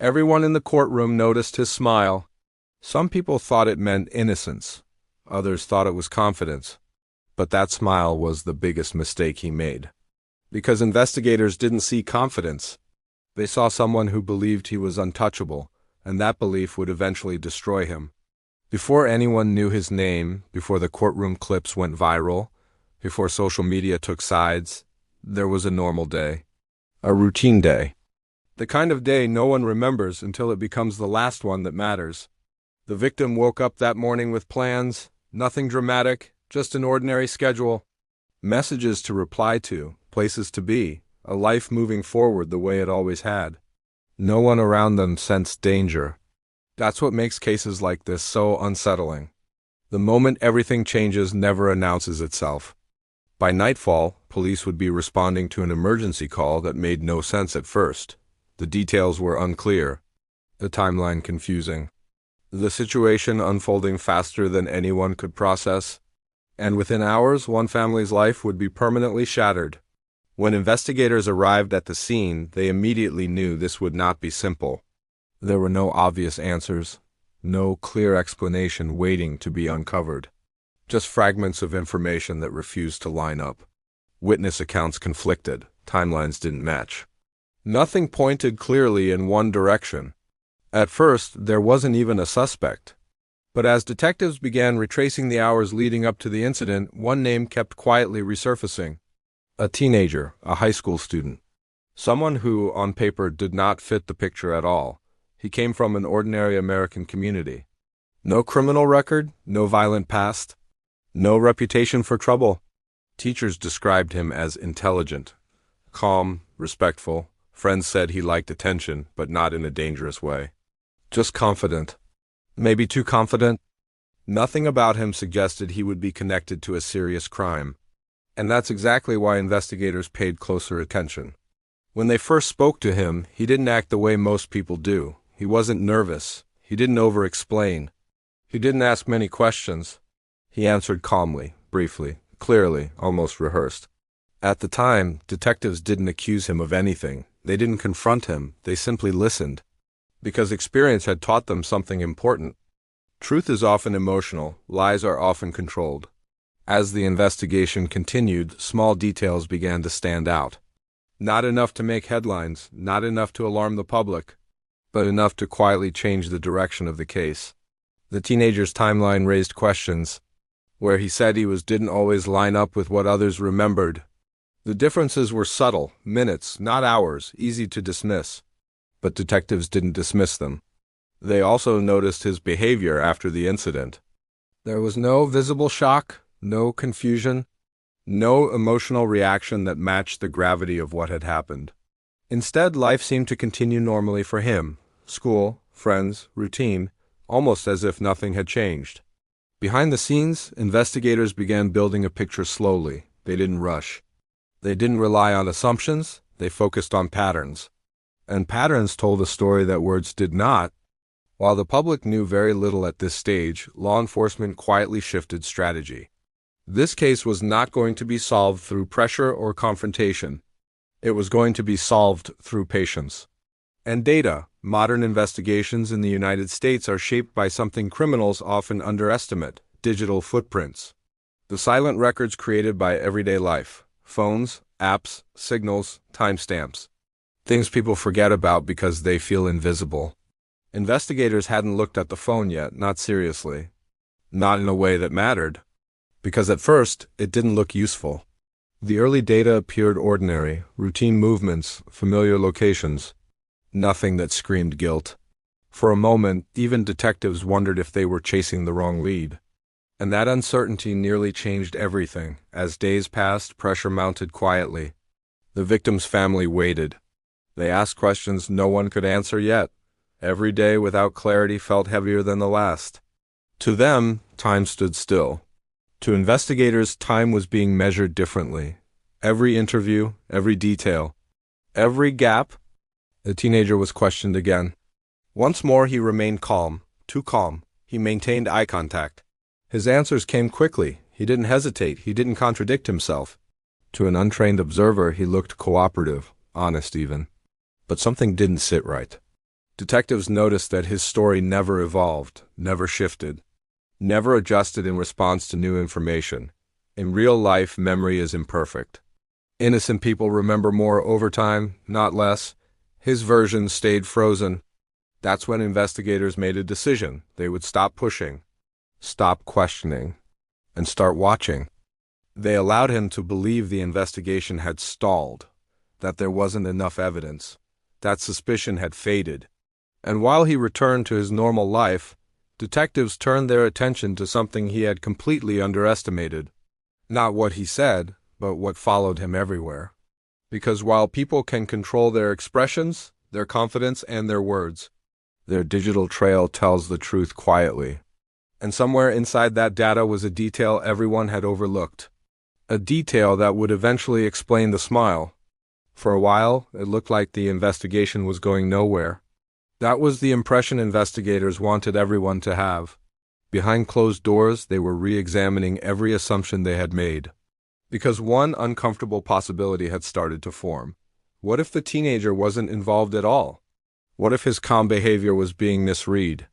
Everyone in the courtroom noticed his smile. Some people thought it meant innocence. Others thought it was confidence. But that smile was the biggest mistake he made. Because investigators didn't see confidence. They saw someone who believed he was untouchable, and that belief would eventually destroy him. Before anyone knew his name, before the courtroom clips went viral, before social media took sides, there was a normal day. A routine day. The kind of day no one remembers until it becomes the last one that matters. The victim woke up that morning with plans, nothing dramatic, just an ordinary schedule. Messages to reply to, places to be, a life moving forward the way it always had. No one around them sensed danger. That's what makes cases like this so unsettling. The moment everything changes never announces itself. By nightfall, police would be responding to an emergency call that made no sense at first. The details were unclear, the timeline confusing. The situation unfolding faster than anyone could process. And within hours, one family's life would be permanently shattered. When investigators arrived at the scene, they immediately knew this would not be simple. There were no obvious answers, no clear explanation waiting to be uncovered. Just fragments of information that refused to line up. Witness accounts conflicted, timelines didn't match. Nothing pointed clearly in one direction. At first, there wasn't even a suspect. But as detectives began retracing the hours leading up to the incident, one name kept quietly resurfacing. A teenager, a high school student. Someone who, on paper, did not fit the picture at all. He came from an ordinary American community. No criminal record, no violent past, no reputation for trouble. Teachers described him as intelligent, calm, respectful. Friends said he liked attention, but not in a dangerous way. Just confident. Maybe too confident. Nothing about him suggested he would be connected to a serious crime. And that's exactly why investigators paid closer attention. When they first spoke to him, he didn't act the way most people do. He wasn't nervous. He didn't over-explain. He didn't ask many questions. He answered calmly, briefly, clearly, almost rehearsed. At the time, detectives didn't accuse him of anything. They didn't confront him. They simply listened. Because experience had taught them something important. Truth is often emotional. Lies are often controlled. As the investigation continued, small details began to stand out. Not enough to make headlines, not enough to alarm the public, but enough to quietly change the direction of the case. The teenager's timeline raised questions. Where he said he was didn't always line up with what others remembered. The differences were subtle, minutes, not hours, easy to dismiss. But detectives didn't dismiss them. They also noticed his behavior after the incident. There was no visible shock, no confusion, no emotional reaction that matched the gravity of what had happened. Instead, life seemed to continue normally for him. School, friends, routine, almost as if nothing had changed. Behind the scenes, investigators began building a picture slowly. They didn't rush. They didn't rely on assumptions. They focused on patterns. And patterns told a story that words did not. While the public knew very little at this stage, law enforcement quietly shifted strategy. This case was not going to be solved through pressure or confrontation. It was going to be solved through patience. And data. Modern investigations in the United States are shaped by something criminals often underestimate: digital footprints. The silent records created by everyday life. Phones, apps, signals, timestamps. Things people forget about because they feel invisible. Investigators hadn't looked at the phone yet, not seriously. Not in a way that mattered. Because at first, it didn't look useful. The early data appeared ordinary, routine movements, familiar locations. Nothing that screamed guilt. For a moment, even detectives wondered if they were chasing the wrong lead. And that uncertainty nearly changed everything. As days passed, pressure mounted quietly. The victim's family waited. They asked questions no one could answer yet. Every day without clarity felt heavier than the last. To them, time stood still. To investigators, time was being measured differently. Every interview, every detail, every gap. The teenager was questioned again. Once more he remained calm, too calm. He maintained eye contact. His answers came quickly. He didn't hesitate. He didn't contradict himself. To an untrained observer, he looked cooperative, honest even. But something didn't sit right. Detectives noticed that his story never evolved, never shifted, never adjusted in response to new information. In real life, memory is imperfect. Innocent people remember more over time, not less. His version stayed frozen. That's when investigators made a decision. They would stop pushing, stop questioning, and start watching. They allowed him to believe the investigation had stalled, that there wasn't enough evidence, that suspicion had faded. And while he returned to his normal life, detectives turned their attention to something he had completely underestimated. Not what he said, but what followed him everywhere. Because while people can control their expressions, their confidence, and their words, their digital trail tells the truth quietly. And somewhere inside that data was a detail everyone had overlooked. A detail that would eventually explain the smile. For a while, it looked like the investigation was going nowhere. That was the impression investigators wanted everyone to have. Behind closed doors, they were re-examining every assumption they had made. Because one uncomfortable possibility had started to form. What if the teenager wasn't involved at all? What if his calm behavior was being misread?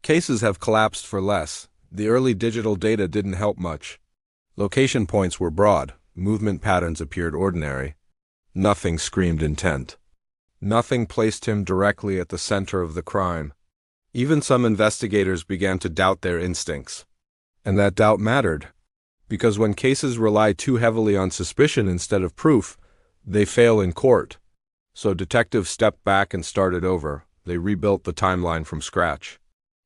Cases have collapsed for less. The early digital data didn't help much. Location points were broad. Movement patterns appeared ordinary. Nothing screamed intent. Nothing placed him directly at the center of the crime. Even some investigators began to doubt their instincts. And that doubt mattered. Because when cases rely too heavily on suspicion instead of proof, they fail in court. So detectives stepped back and started over. They rebuilt the timeline from scratch.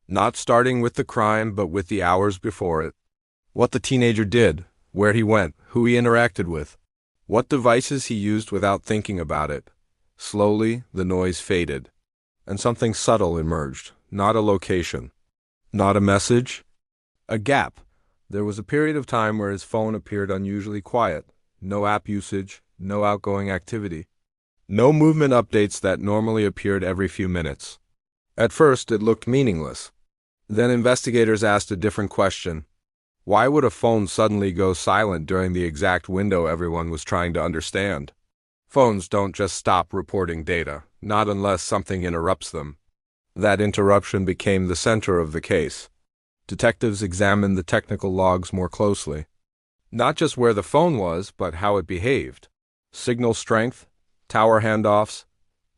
Not starting with the crime, but with the hours before it. What the teenager did, where he went, who he interacted with. What devices he used without thinking about it. Slowly, the noise faded. And something subtle emerged. Not a location. Not a message. A gap. There was a period of time where his phone appeared unusually quiet. No app usage, no outgoing activity. No movement updates that normally appeared every few minutes. At first, it looked meaningless. Then investigators asked a different question. Why would a phone suddenly go silent during the exact window everyone was trying to understand? Phones don't just stop reporting data, not unless something interrupts them. That interruption became the center of the case. Detectives examined the technical logs more closely. Not just where the phone was, but how it behaved. Signal strength, tower handoffs,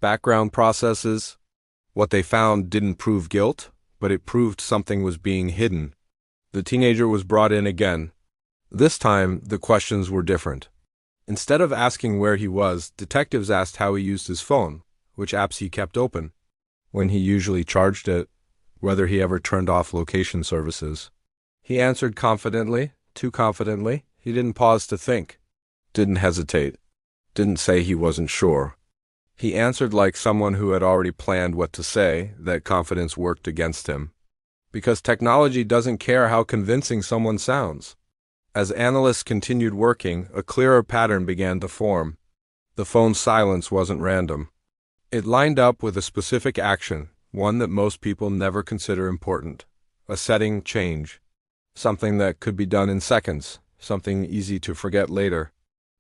background processes. What they found didn't prove guilt, but it proved something was being hidden. The teenager was brought in again. This time, the questions were different. Instead of asking where he was, detectives asked how he used his phone, which apps he kept open, when he usually charged it, whether he ever turned off location services. He answered confidently, too confidently. He didn't pause to think, didn't hesitate, didn't say he wasn't sure. He answered like someone who had already planned what to say. That confidence worked against him. Because technology doesn't care how convincing someone sounds. As analysts continued working, a clearer pattern began to form. The phone's silence wasn't random. It lined up with a specific action, one that most people never consider important. A setting change. Something that could be done in seconds. Something easy to forget later.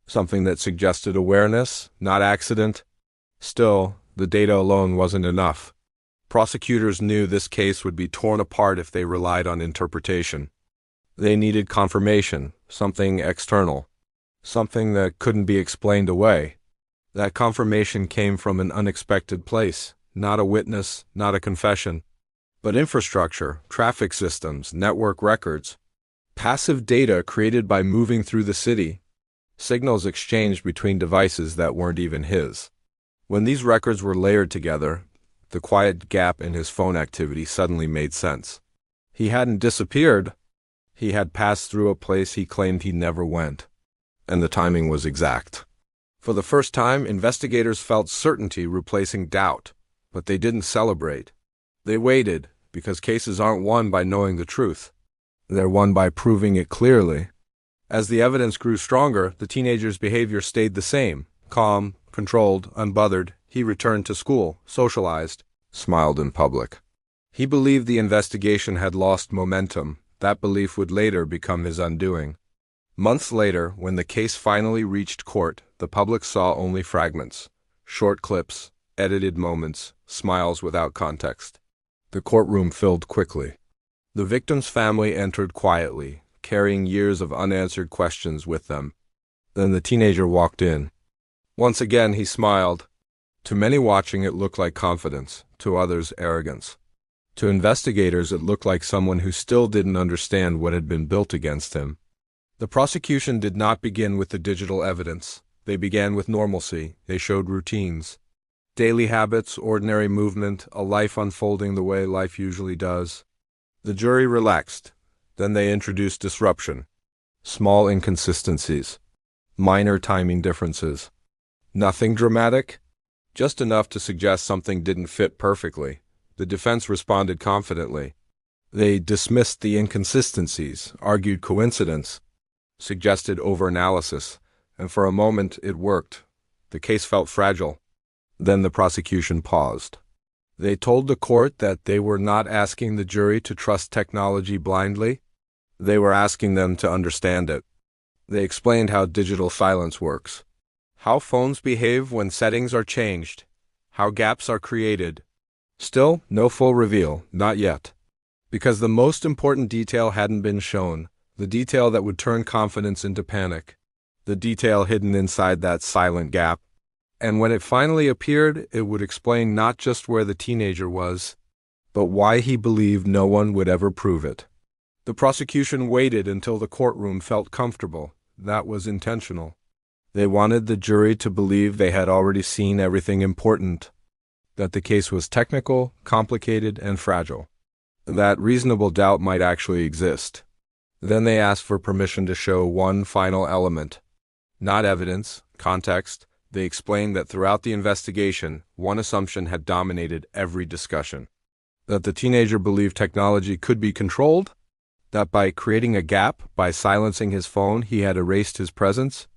Something that suggested awareness, not accident. Still, the data alone wasn't enough. Prosecutors knew this case would be torn apart if they relied on interpretation. They needed confirmation, something external, something that couldn't be explained away. That confirmation came from an unexpected place, not a witness, not a confession, but infrastructure, traffic systems, network records, passive data created by moving through the city, signals exchanged between devices that weren't even his. When these records were layered together, the quiet gap in his phone activity suddenly made sense. He hadn't disappeared. He had passed through a place he claimed he never went. And the timing was exact. For the first time, investigators felt certainty replacing doubt, but they didn't celebrate. They waited, because cases aren't won by knowing the truth. They're won by proving it clearly. As the evidence grew stronger, the teenager's behavior stayed the same. Calm, controlled, unbothered. He returned to school, socialized, smiled in public. He believed the investigation had lost momentum. That belief would later become his undoing. Months later, when the case finally reached court, the public saw only fragments, short clips, edited moments, smiles without context. The courtroom filled quickly. The victim's family entered quietly, carrying years of unanswered questions with them. Then the teenager walked in. Once again he smiled. To many watching it looked like confidence, to others arrogance. To investigators it looked like someone who still didn't understand what had been built against him. The prosecution did not begin with the digital evidence. They began with normalcy. They showed routines. Daily habits, ordinary movement, a life unfolding the way life usually does. The jury relaxed. Then they introduced disruption. Small inconsistencies. Minor timing differences. Nothing dramatic, just enough to suggest something didn't fit perfectly. The defense responded confidently. They dismissed the inconsistencies, argued coincidence, suggested overanalysis, and for a moment it worked. The case felt fragile. Then the prosecution paused. They told the court that they were not asking the jury to trust technology blindly. They were asking them to understand it. They explained how digital silence works, how phones behave when settings are changed, how gaps are created. Still, no full reveal, not yet. Because the most important detail hadn't been shown, the detail that would turn confidence into panic, the detail hidden inside that silent gap. And when it finally appeared, it would explain not just where the teenager was, but why he believed no one would ever prove it. The prosecution waited until the courtroom felt comfortable. That was intentional. They wanted the jury to believe they had already seen everything important, that the case was technical, complicated, and fragile, that reasonable doubt might actually exist. Then they asked for permission to show one final element. Not evidence, context. They explained that throughout the investigation, one assumption had dominated every discussion. That the teenager believed technology could be controlled, that by creating a gap, by silencing his phone, he had erased his presence.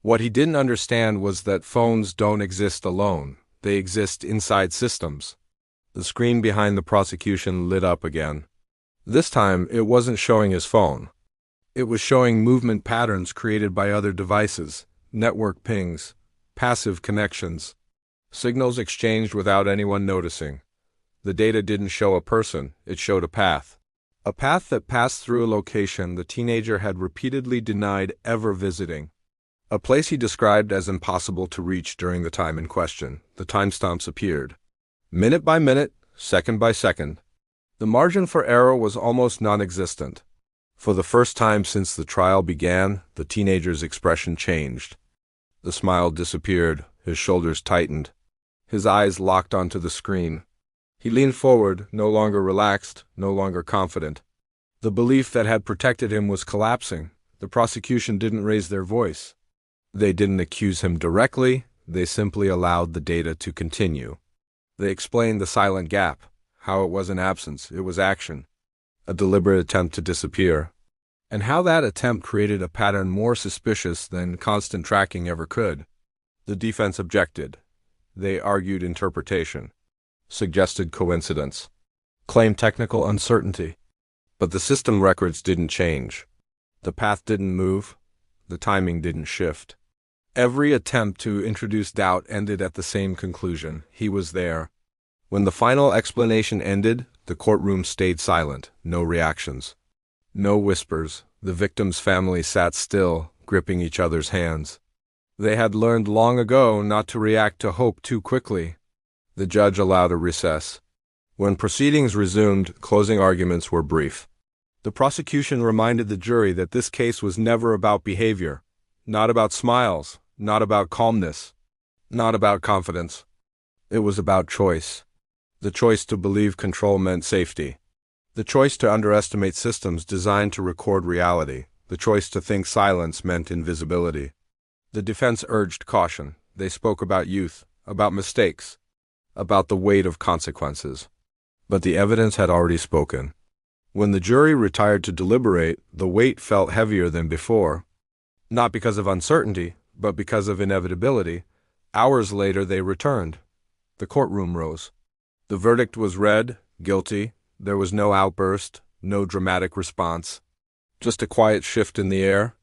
What he didn't understand was that phones don't exist alone. They exist inside systems. The screen behind the prosecution lit up again. This time, it wasn't showing his phone. It was showing movement patterns created by other devices, network pings, passive connections, signals exchanged without anyone noticing. The data didn't show a person, it showed a path. A path that passed through a location the teenager had repeatedly denied ever visiting. A place he described as impossible to reach during the time in question. The timestamps appeared. Minute by minute, second by second. The margin for error was almost non-existent. For the first time since the trial began, the teenager's expression changed. The smile disappeared, his shoulders tightened. His eyes locked onto the screen. He leaned forward, no longer relaxed, no longer confident. The belief that had protected him was collapsing. The prosecution didn't raise their voice. They didn't accuse him directly, they simply allowed the data to continue. They explained the silent gap, how it wasn't absence, it was action, a deliberate attempt to disappear, and how that attempt created a pattern more suspicious than constant tracking ever could. The defense objected. They argued interpretation, suggested coincidence, claimed technical uncertainty. But the system records didn't change. The path didn't move. The timing didn't shift. Every attempt to introduce doubt ended at the same conclusion. He was there. When the final explanation ended, the courtroom stayed silent. No reactions. No whispers. The victim's family sat still, gripping each other's hands. They had learned long ago not to react to hope too quickly. The judge allowed a recess. When proceedings resumed, closing arguments were brief. The prosecution reminded the jury that this case was never about behavior, not about smiles, not about calmness, not about confidence. It was about choice. The choice to believe control meant safety. The choice to underestimate systems designed to record reality. The choice to think silence meant invisibility. The defense urged caution. They spoke about youth, about mistakes, about the weight of consequences. But the evidence had already spoken. When the jury retired to deliberate, the weight felt heavier than before. Not because of uncertainty, but because of inevitability. Hours later they returned. The courtroom rose. The verdict was read, guilty. There was no outburst, no dramatic response. Just a quiet shift in the air,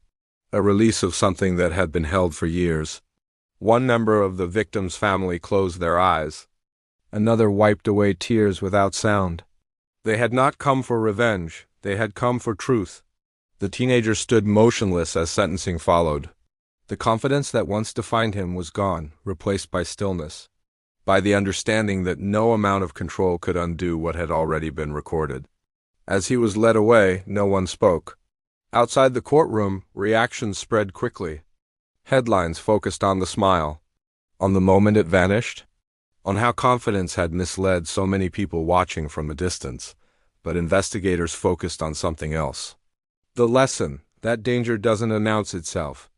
a release of something that had been held for years. One member of the victim's family closed their eyes. Another wiped away tears without sound. They had not come for revenge, they had come for truth. The teenager stood motionless as sentencing followed. The confidence that once defined him was gone, replaced by stillness, by the understanding that no amount of control could undo what had already been recorded. As he was led away, no one spoke. Outside the courtroom, reactions spread quickly. Headlines focused on the smile, on the moment it vanished, on how confidence had misled so many people watching from a distance, but investigators focused on something else. The lesson: that danger doesn't announce itself,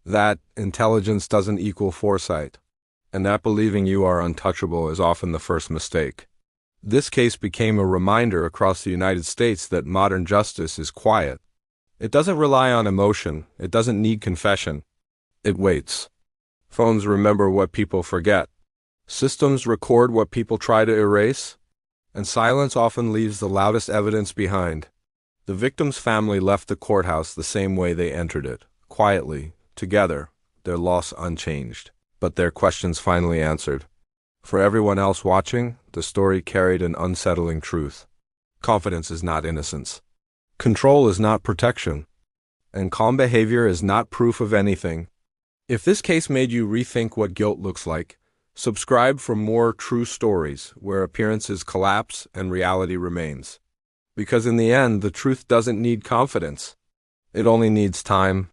that intelligence doesn't equal foresight, and that believing you are untouchable is often the first mistake. This case became a reminder across the United States that modern justice is quiet. It doesn't rely on emotion, it doesn't need confession. It waits. Phones remember what people forget. Systems record what people try to erase, and silence often leaves the loudest evidence behind. The victim's family left the courthouse the same way they entered it, quietly, together, their loss unchanged, but their questions finally answered. For everyone else watching, the story carried an unsettling truth. Confidence is not innocence. Control is not protection. And calm behavior is not proof of anything. If this case made you rethink what guilt looks like, subscribe for more true stories where appearances collapse and reality remains. Because in the end, the truth doesn't need confidence. It only needs time,